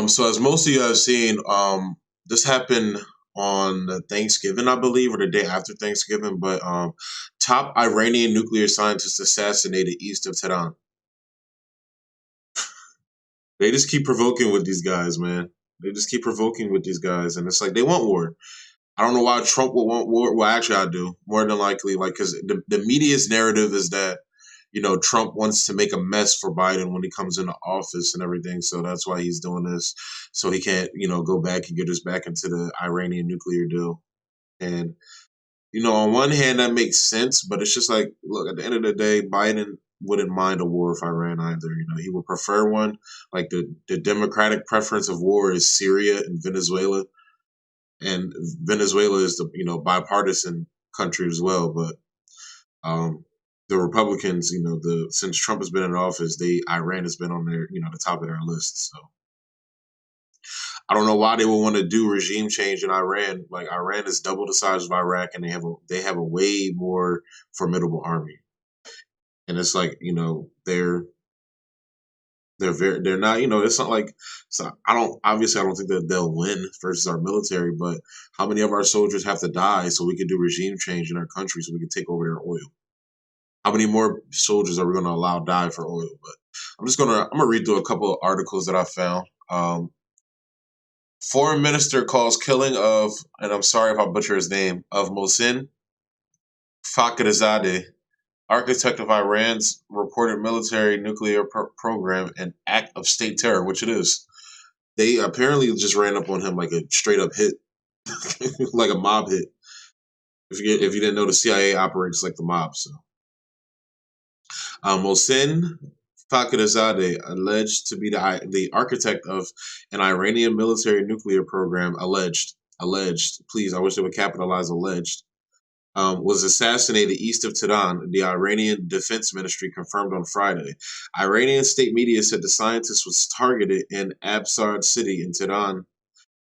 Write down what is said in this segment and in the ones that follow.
So as most of you have seen, this happened on Thanksgiving, I believe, or the day after Thanksgiving. But top Iranian nuclear scientist assassinated east of Tehran. They just keep provoking with these guys, man. They just keep provoking with these guys, and it's like they want war. I don't know why Trump would want war. Well, actually, I do. More than likely, like because the media's narrative is that Trump wants to make a mess for Biden when he comes into office and everything. So that's why he's doing this, so he can't go back and get us back into the Iranian nuclear deal. And on one hand, that makes sense, but it's just like, look, at the end of the day, Biden wouldn't mind a war with Iran either. He would prefer one. Like the democratic preference of war is Syria and Venezuela, and Venezuela is the bipartisan country as well. But um, the Republicans, the since Trump has been in office, Iran has been on their the top of their list. So I don't know why they would want to do regime change in Iran. Like Iran is double the size of Iraq, and they have a way more formidable army. And it's like they're not it's not like, so I don't think that they'll win versus our military, but how many of our soldiers have to die so we can do regime change in our country so we can take over their oil? How many more soldiers are we going to allow die for oil? But I'm gonna read through a couple of articles that I found. Foreign minister calls killing of, and I'm sorry if I butcher his name, of Mohsen Fakhrizadeh, architect of Iran's reported military nuclear program, an act of state terror, which it is. They apparently just ran up on him like a straight up hit, like a mob hit. If you didn't know, the CIA operates like the mob. So Mohsen Fakhrizadeh, alleged to be the architect of an Iranian military nuclear program, alleged. Please, I wish they would capitalize alleged. Was assassinated east of Tehran, the Iranian Defense Ministry confirmed on Friday. Iranian state media said the scientist was targeted in Absard city in Tehran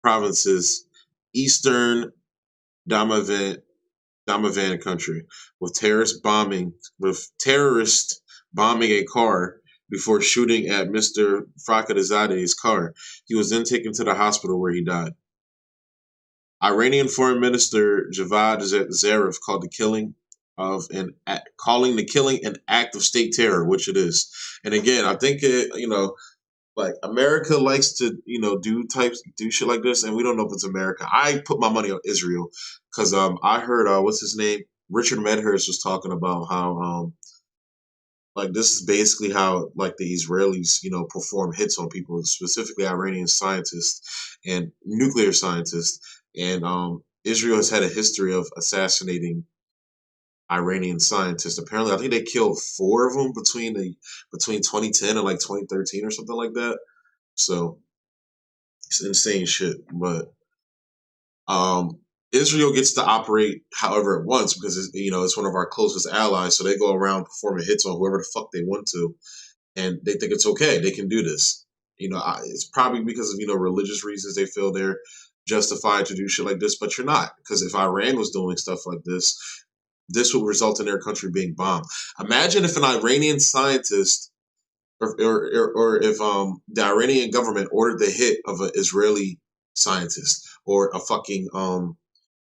province's eastern Damavan, Damavan country, with terrorists bombing a car before shooting at Mr. Fakhrizadeh's car. He was then taken to the hospital where he died. Iranian Foreign Minister Javad Zarif calling the killing an act of state terror, which it is. And again, I think like America likes to do shit like this, and we don't know if it's America. I put my money on Israel because I heard what's his name, Richard Medhurst was talking about how like this is basically how like the Israelis perform hits on people, specifically Iranian scientists and nuclear scientists, and Israel has had a history of assassinating Iranian scientists. Apparently, I think they killed four of them between 2010 and like 2013 or something like that. So it's insane shit. But um, Israel gets to operate however it wants because it's one of our closest allies. So they go around performing hits on whoever the fuck they want to, and they think it's okay. They can do this. It's probably because of religious reasons they feel they're justified to do shit like this. But you're not, because if Iran was doing stuff like this would result in their country being bombed. Imagine if an Iranian scientist, or if the Iranian government ordered the hit of an Israeli scientist or a fucking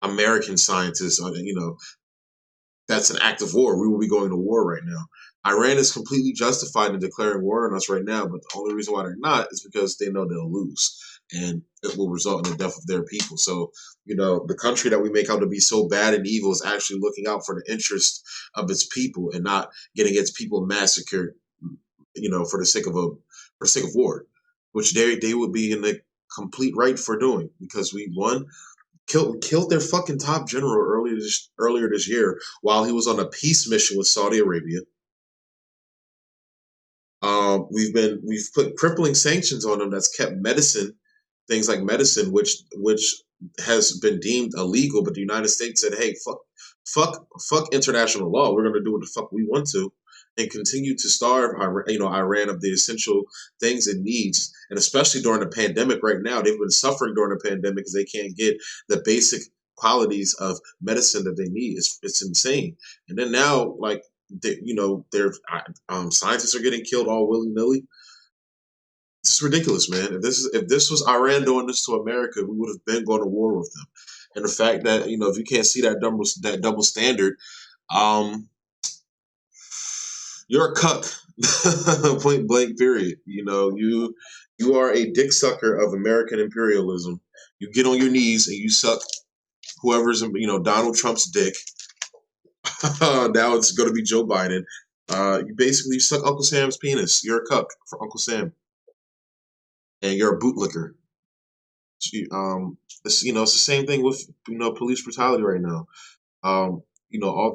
American scientist. That's an act of war. We will be going to war right now. Iran is completely justified in declaring war on us right now, but the only reason why they're not is because they know they'll lose, and it will result in the death of their people. So, the country that we make out to be so bad and evil is actually looking out for the interest of its people and not getting its people massacred, for the sake of war, which they would be in the complete right for doing because we won killed their fucking top general earlier this year while he was on a peace mission with Saudi Arabia. We've put crippling sanctions on them that's kept things like medicine, which has been deemed illegal, but the United States said, "Hey, fuck international law. We're going to do what the fuck we want to." And continue to starve, Iran of the essential things it needs, and especially during the pandemic right now, they've been suffering during the pandemic because they can't get the basic qualities of medicine that they need. It's insane. And then now, like, their scientists are getting killed all willy nilly. It's ridiculous, man. If this was Iran doing this to America, we would have been going to war with them. And the fact that if you can't see that double standard, um, you're a cuck. Point blank. Period. You are a dick sucker of American imperialism. You get on your knees and you suck whoever's Donald Trump's dick. Now it's going to be Joe Biden. You basically suck Uncle Sam's penis. You're a cuck for Uncle Sam, and you're a bootlicker. It's the same thing with police brutality right now. All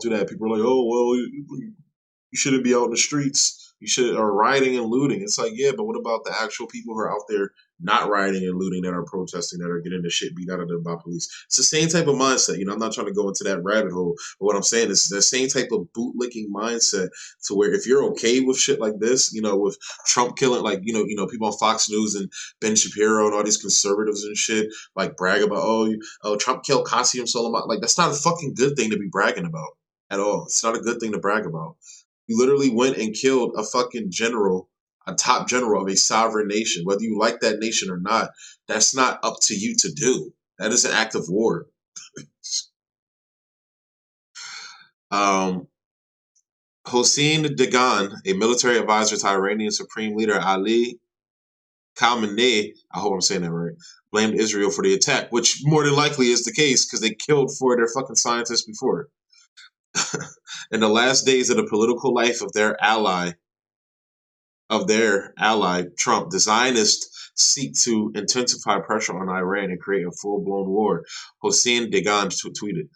through that, people are like, oh well, you shouldn't be out in the streets. You should are rioting and looting. It's like, yeah, but what about the actual people who are out there not rioting and looting, that are protesting, that are getting the shit beat out of them by police? It's the same type of mindset. I'm not trying to go into that rabbit hole, but what I'm saying is the same type of bootlicking mindset, to where if you're okay with shit like this, with Trump killing, like, people on Fox News and Ben Shapiro and all these conservatives and shit, like brag about, oh, Trump killed Qasem Soleimani. Like, that's not a fucking good thing to be bragging about at all. It's not a good thing to brag about. You literally went and killed a fucking general, a top general of a sovereign nation. Whether you like that nation or not, that's not up to you to do. That is an act of war. um, Hossein Dagan, a military advisor to Iranian Supreme Leader Ali Khamenei, I hope I'm saying that right, blamed Israel for the attack, which more than likely is the case because they killed four of their fucking scientists before. In the last days of the political life of their ally Trump, the Zionists seek to intensify pressure on Iran and create a full-blown war. Hossein Dagan tweeted,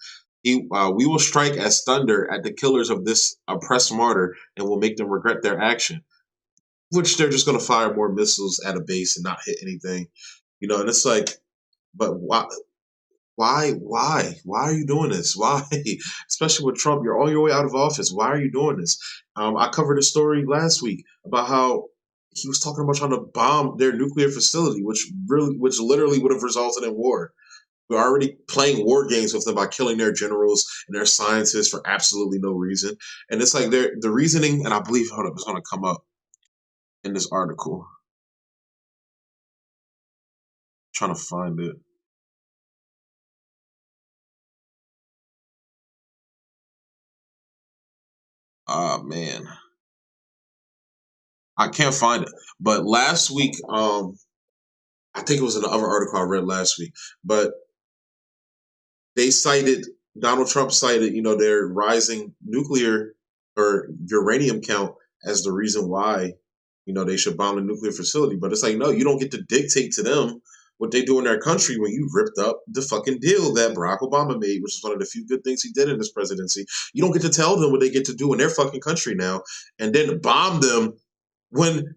"We will strike as thunder at the killers of this oppressed martyr and will make them regret their action." Which they're just going to fire more missiles at a base and not hit anything, and it's like, but why? Why are you doing this? Why? Especially with Trump, you're on your way out of office. Why are you doing this? I covered a story last week about how he was talking about trying to bomb their nuclear facility, which literally would have resulted in war. We're already playing war games with them by killing their generals and their scientists for absolutely no reason. And it's like the reasoning, and I believe, hold up, it's going to come up in this article. Trying to find it. Ah, man, I can't find it. But last week, I think it was in the other article I read last week, but they cited Donald Trump cited, their rising nuclear or uranium count as the reason why, they should bomb the nuclear facility. But it's like, no, you don't get to dictate to them what they do in their country when you ripped up the fucking deal that Barack Obama made, which is one of the few good things he did in his presidency. You don't get to tell them what they get to do in their fucking country now, and then bomb them when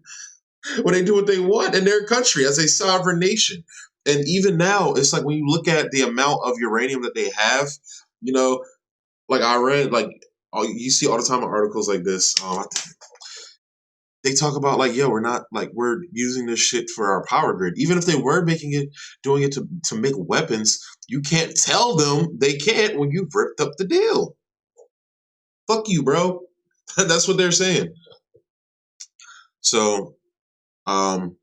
they do what they want in their country as a sovereign nation. And even now, it's like when you look at the amount of uranium that they have, you know, like I read, like you see all the time in articles like this. They talk about like, yo, we're not like we're using this shit for our power grid. Even if they were doing it to make weapons, you can't tell them they can't when you've ripped up the deal. Fuck you, bro. That's what they're saying. So, um,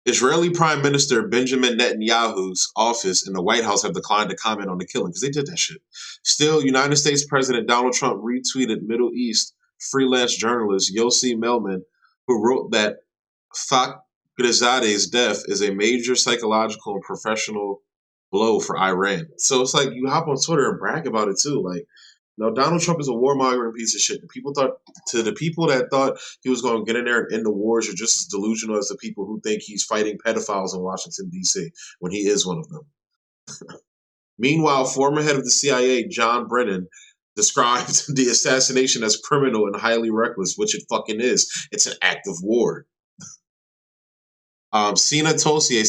Israeli Prime Minister Benjamin Netanyahu's office and the White House have declined to comment on the killing because they did that shit. Still, United States President Donald Trump retweeted Middle East freelance journalist Yossi Melman, who wrote that Fakhrizadeh's death is a major psychological and professional blow for Iran. So it's like you hop on Twitter and brag about it too. Like, Donald Trump is a warmongering piece of shit. The people that thought he was going to get in there and end the wars are just as delusional as the people who think he's fighting pedophiles in Washington, D.C., when he is one of them. Meanwhile, former head of the CIA, John Brennan, described the assassination as criminal and highly reckless, which it fucking is. It's an act of war. Sina Tosi,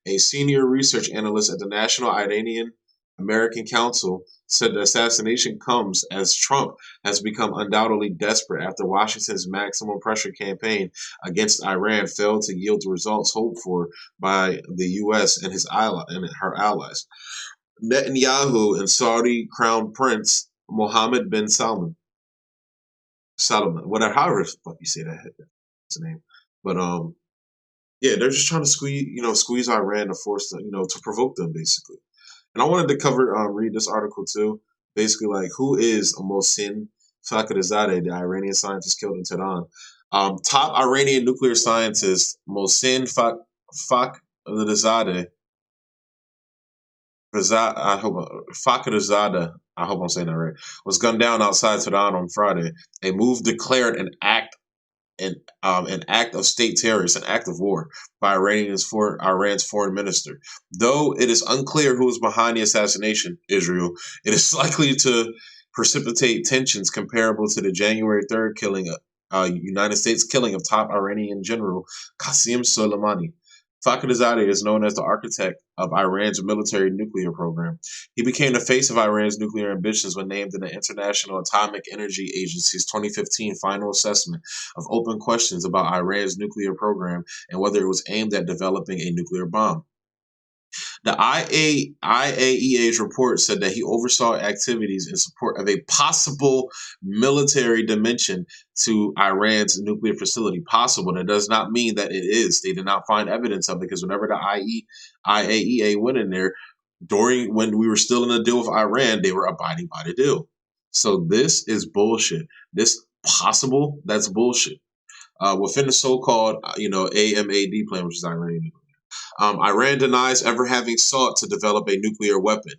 a senior research analyst at the National Iranian American Council, said the assassination comes as Trump has become undoubtedly desperate after Washington's maximum pressure campaign against Iran failed to yield the results hoped for by the U.S. and her allies. Netanyahu and Saudi Crown Prince Mohammed bin Salman, whatever, however the fuck you say that, his name, But yeah, they're just trying to squeeze Iran to force them, to provoke them basically. And I wanted to read this article too. Basically, like, who is Mohsen Fakhrizadeh, the Iranian scientist killed in Tehran? Top Iranian nuclear scientist Mohsen Fakhrizadeh, Fakhrizadeh, I hope I'm saying that right, was gunned down outside Tehran on Friday. A move declared an act of state terror, an act of war by Iran's foreign minister. Though it is unclear who is behind the assassination, Israel, it is likely to precipitate tensions comparable to the January 3rd United States killing of top Iranian general Qasem Soleimani. Fakhrizadeh is known as the architect of Iran's military nuclear program. He became the face of Iran's nuclear ambitions when named in the International Atomic Energy Agency's 2015 final assessment of open questions about Iran's nuclear program and whether it was aimed at developing a nuclear bomb. The IAEA's report said that he oversaw activities in support of a possible military dimension to Iran's nuclear facility. Possible. That does not mean that it is. They did not find evidence of it because whenever the IAEA went in there, during when we were still in a deal with Iran, they were abiding by the deal. So this is bullshit. This possible, that's bullshit. Within the so-called, AMAD plan, which is Iranian. Iran denies ever having sought to develop a nuclear weapon.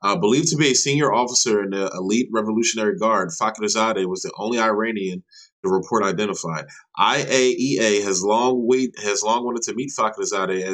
Believed to be a senior officer in the elite Revolutionary Guard, Fakhrizadeh was the only Iranian the report identified. IAEA has long wanted to meet Fakhrizadeh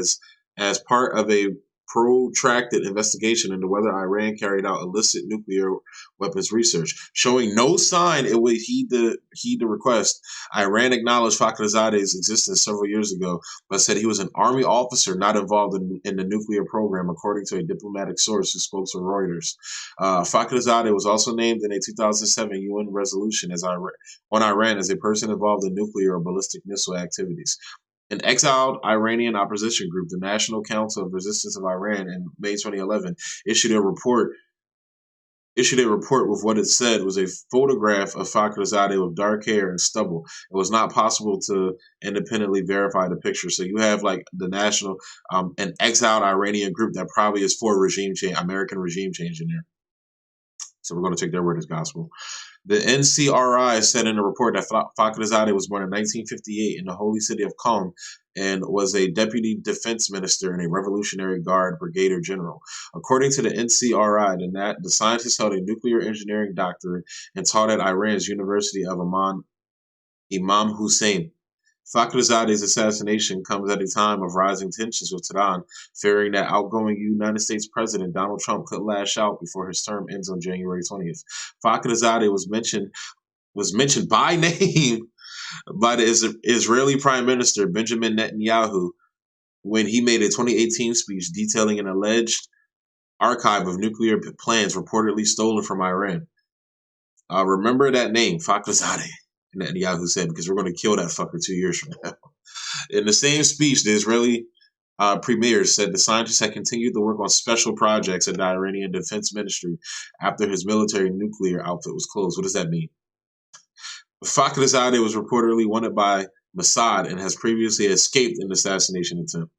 as part of a protracted investigation into whether Iran carried out illicit nuclear weapons research. Showing no sign it would heed the request, Iran acknowledged Fakhrizadeh's existence several years ago, but said he was an army officer not involved in the nuclear program, according to a diplomatic source who spoke to Reuters. Fakhrizadeh was also named in a 2007 UN resolution on Iran as a person involved in nuclear or ballistic missile activities. An exiled Iranian opposition group, the National Council of Resistance of Iran, in May 2011, issued a report with what it said was a photograph of Fakhrizadeh with dark hair and stubble. It was not possible to independently verify the picture. So you have like the national, an exiled Iranian group that probably is for regime change, American regime change in there. So we're going to take their word as gospel. The NCRI said in a report that Fakhrizadeh was born in 1958 in the holy city of Qom and was a deputy defense minister and a Revolutionary Guard brigadier general. According to the NCRI, the scientist held a nuclear engineering doctorate and taught at Iran's University of Imam Hussein. Fakhrizadeh's assassination comes at a time of rising tensions with Tehran, fearing that outgoing United States President Donald Trump could lash out before his term ends on January 20th. Fakhrizadeh was mentioned by name by the Israeli Prime Minister Benjamin Netanyahu when he made a 2018 speech detailing an alleged archive of nuclear plans reportedly stolen from Iran. Remember that name, Fakhrizadeh, Netanyahu said, because we're going to kill that fucker 2 years from now. In the same speech, the Israeli premier said the scientist had continued to work on special projects at the Iranian Defense Ministry after his military nuclear outfit was closed. What does that mean? Fakhrizadeh was reportedly wanted by Mossad and has previously escaped an assassination attempt.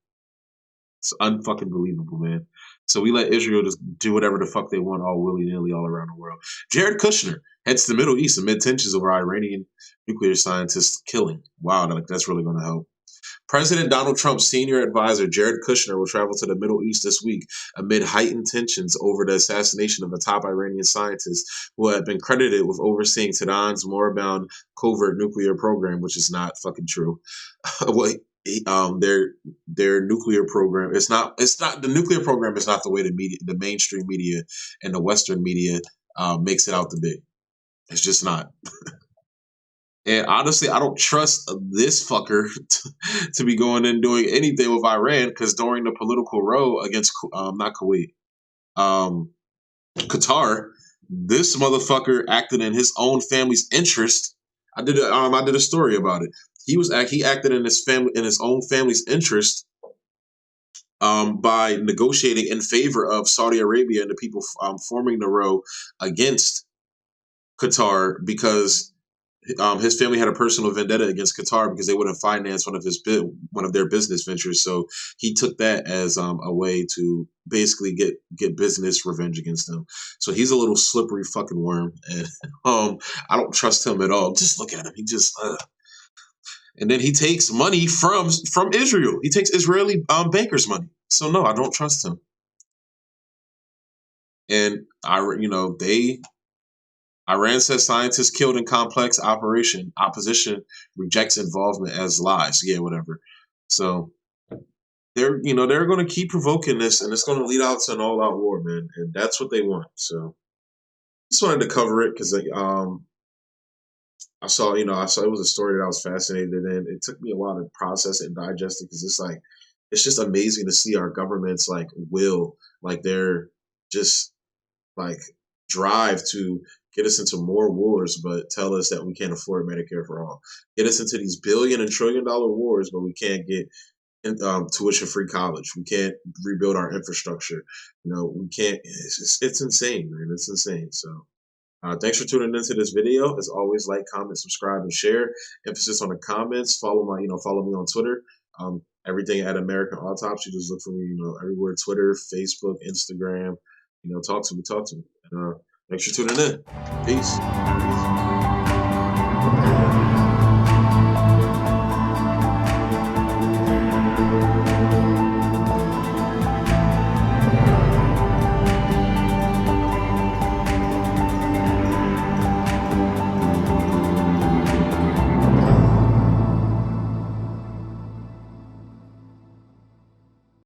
It's unfucking believable, man. So we let Israel just do whatever the fuck they want all willy-nilly all around the world. Jared Kushner heads to the Middle East amid tensions over Iranian nuclear scientists killing. Wow, that's really going to help. President Donald Trump's senior advisor, Jared Kushner, will travel to the Middle East this week amid heightened tensions over the assassination of a top Iranian scientist who had been credited with overseeing Tehran's moribund covert nuclear program, which is not fucking true. Their nuclear program, it's not the nuclear program is not the way the mainstream media and the Western media makes it out to be. It's just not. And honestly, I don't trust this fucker to be going and doing anything with Iran because during the political row against not Kuwait, Qatar, this motherfucker acted in his own family's interest. I did a story about it. He acted in his own family's interest by negotiating in favor of Saudi Arabia and the people forming the row against Qatar because his family had a personal vendetta against Qatar because they wouldn't finance one of their business ventures. So he took that as a way to basically get business revenge against them. So he's a little slippery fucking worm, and I don't trust him at all. Just look at him; he just. And then he takes money from Israel. He takes Israeli bankers' money. So no, I don't trust him. And Iran says scientists killed in complex operation. Opposition rejects involvement as lies. Yeah, whatever. So they're going to keep provoking this, and it's going to lead out to an all-out war, man. And that's what they want. So just wanted to cover it because I saw it was a story that I was fascinated in. It took me a while to process it and digest it because it's just amazing to see our government's like will, like they're just like drive to get us into more wars, but tell us that we can't afford Medicare for all. Get us into these billion and trillion-dollar wars, but we can't get tuition-free college. We can't rebuild our infrastructure. We can't. It's insane, man. It's insane. So. Thanks for tuning into this video. As always, like, comment, subscribe, and share. Emphasis on the comments. Follow me on Twitter. Everything at American Autopsy. Just look for me, everywhere: Twitter, Facebook, Instagram. Talk to me. And thanks for tuning in. Peace.